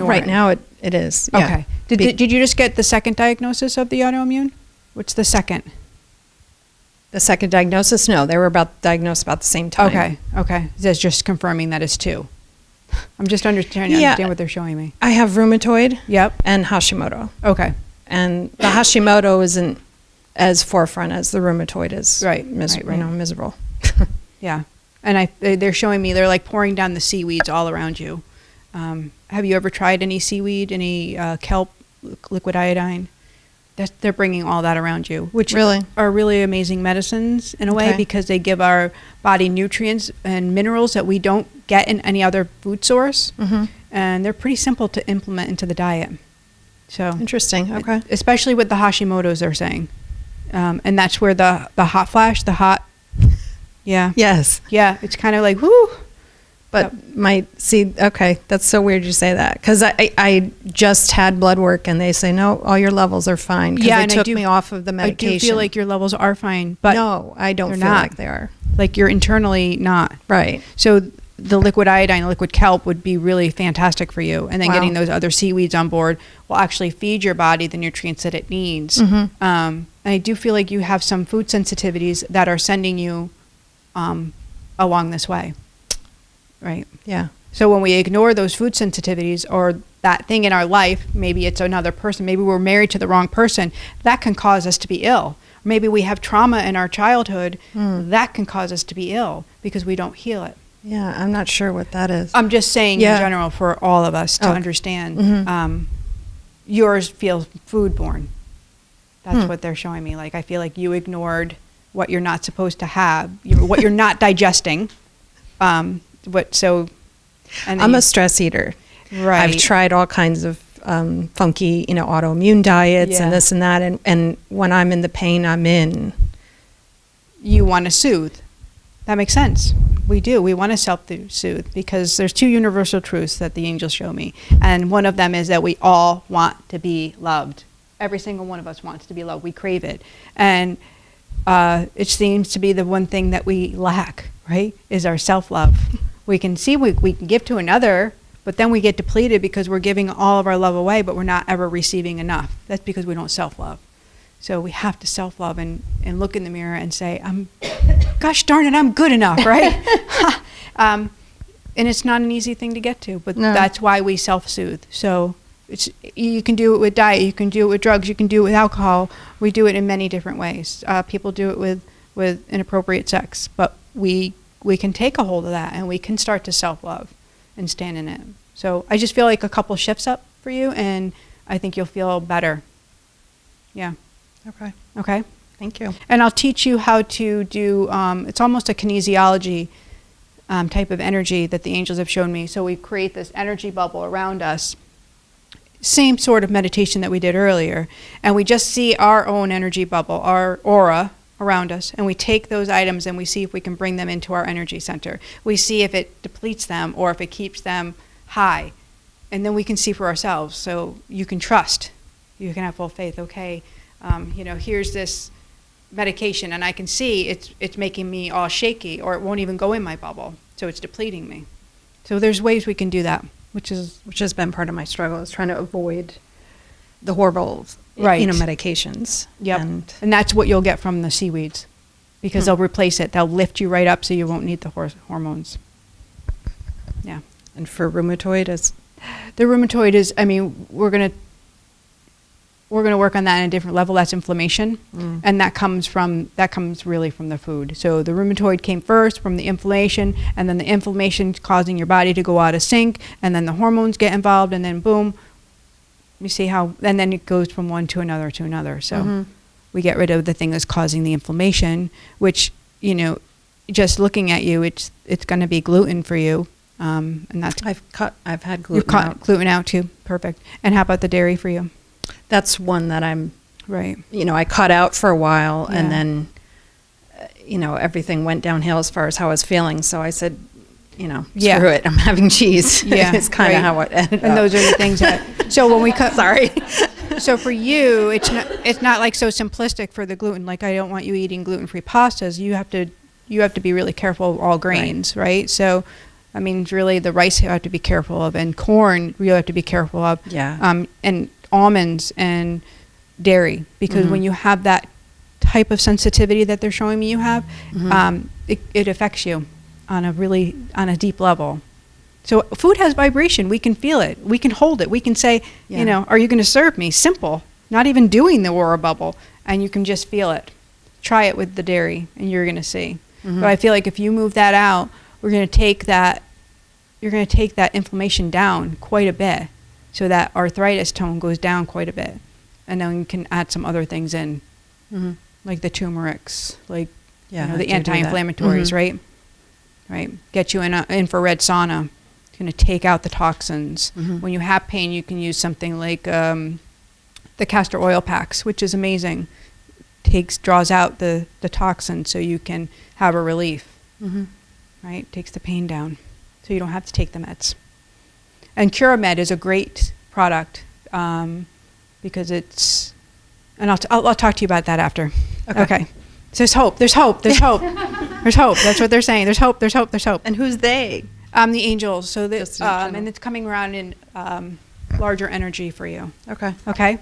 Right now it is. Yeah. Okay. Did you just get the second diagnosis of the autoimmune? What's the second? The second diagnosis? No, they were diagnosed about the same time. Okay. That's just confirming that it's two. I'm just trying to understand what they're showing me. I have rheumatoid. Yep. And Hashimoto. Okay. And the Hashimoto isn't as forefront as the rheumatoid is. Right. Miserable. Yeah. And they're showing me, they're like pouring down the seaweeds all around you. Have you ever tried any seaweed, any kelp, liquid iodine? They're bringing all that around you, which are really amazing medicines in a way, because they give our body nutrients and minerals that we don't get in any other food source. Mm-hmm. And they're pretty simple to implement into the diet. So interesting. Okay. Especially with the Hashimoto's, they're saying. And that's where the hot flash, yeah. Yes. Yeah, it's kind of like, whoo. But that's so weird you say that, because I just had blood work and they say, no, all your levels are fine. Yeah, they took me off of the medication. I do feel like your levels are fine, but no, I don't feel like they are. Like you're internally not. Right. So the liquid iodine, liquid kelp would be really fantastic for you. And then getting those other seaweeds on board will actually feed your body the nutrients that it needs. Mm-hmm. And I do feel like you have some food sensitivities that are sending you along this way. Right. Yeah. So when we ignore those food sensitivities or that thing in our life, maybe it's another person, maybe we're married to the wrong person, that can cause us to be ill. Maybe we have trauma in our childhood, that can cause us to be ill because we don't heal it. Yeah, I'm not sure what that is. I'm just saying in general for all of us to understand. Mm-hmm. Yours feels foodborne. That's what they're showing me. Like I feel like you ignored what you're not supposed to have, what you're not digesting. I'm a stress eater. Right. I've tried all kinds of funky, autoimmune diets and this and that. And when I'm in the pain I'm in, you want to soothe. That makes sense. We do. We want to self-soothe because there's two universal truths that the angels show me. And one of them is that we all want to be loved. Every single one of us wants to be loved. We crave it. And it seems to be the one thing that we lack, right, is our self-love. We can see we can give to another, but then we get depleted because we're giving all of our love away, but we're not ever receiving enough. That's because we don't self-love. So we have to self-love and look in the mirror and say, gosh darn it, I'm good enough, right? And it's not an easy thing to get to, but that's why we self-soothe. So you can do it with diet, you can do it with drugs, you can do it with alcohol. We do it in many different ways. People do it with inappropriate sex, but we can take a hold of that and we can start to self-love and stand in it. So I just feel like a couple shifts up for you and I think you'll feel better. Yeah. Okay. Thank you. And I'll teach you how to do, it's almost a kinesiology type of energy that the angels have shown me. So we create this energy bubble around us. Same sort of meditation that we did earlier. And we just see our own energy bubble, our aura around us. And we take those items and we see if we can bring them into our energy center. We see if it depletes them or if it keeps them high. And then we can see for ourselves. So you can trust. You can have full faith. Okay, here's this medication and I can see it's making me all shaky or it won't even go in my bubble. So it's depleting me. So there's ways we can do that. Which has been part of my struggle, is trying to avoid the horrible, medications. Yep. And that's what you'll get from the seaweeds, because they'll replace it. They'll lift you right up, so you won't need the hormones. Yeah. And for rheumatoid, the rheumatoid is. I mean, we're gonna work on that on a different level. That's inflammation, and that comes really from the food. So the rheumatoid came first from the inflammation, and then the inflammation causing your body to go out of sync, and then the hormones get involved, and then boom, you see how, and then it goes from one to another to another. So we get rid of the thing that's causing the inflammation, which, just looking at you, it's going to be gluten for you, and that's I've had gluten. You've cut gluten out too. Perfect. And how about the dairy for you? That's one that I'm, right. I cut out for a while and then, everything went downhill as far as how I was feeling. So I said, screw it. I'm having cheese. Yeah. It's kind of how it ended And up. those are the things that, so when we cut. Sorry. So for you, it's not like so simplistic for the gluten. Like I don't want you eating gluten-free pastas. You have to be really careful of all grains, right? So That means really the rice you have to be careful of, and corn you have to be careful of. Yeah. And almonds and dairy, because when you have that type of sensitivity that they're showing me you have, it affects you on a deep level. So food has vibration. We can feel it. We can hold it. We can say, are you going to serve me? Simple. Not even doing the aura bubble. And you can just feel it. Try it with the dairy and you're going to see. But I feel like if you move that out, you're going to take that inflammation down quite a bit. So that arthritis tone goes down quite a bit. And then you can add some other things in, like the turmerics, like the anti-inflammatories, right? Right. Get you in an infrared sauna. It's going to take out the toxins. When you have pain, you can use something like the castor oil packs, which is amazing. Draws out the toxin so you can have a relief. Right? Takes the pain down. So you don't have to take the meds. And CuraMed is a great product because it's, and I'll talk to you about that after. Okay. So there's hope. There's hope. There's hope. There's hope. That's what they're saying. There's hope. There's hope. There's hope. And who's they? The angels. So and it's coming around in larger energy for you. Okay. Okay.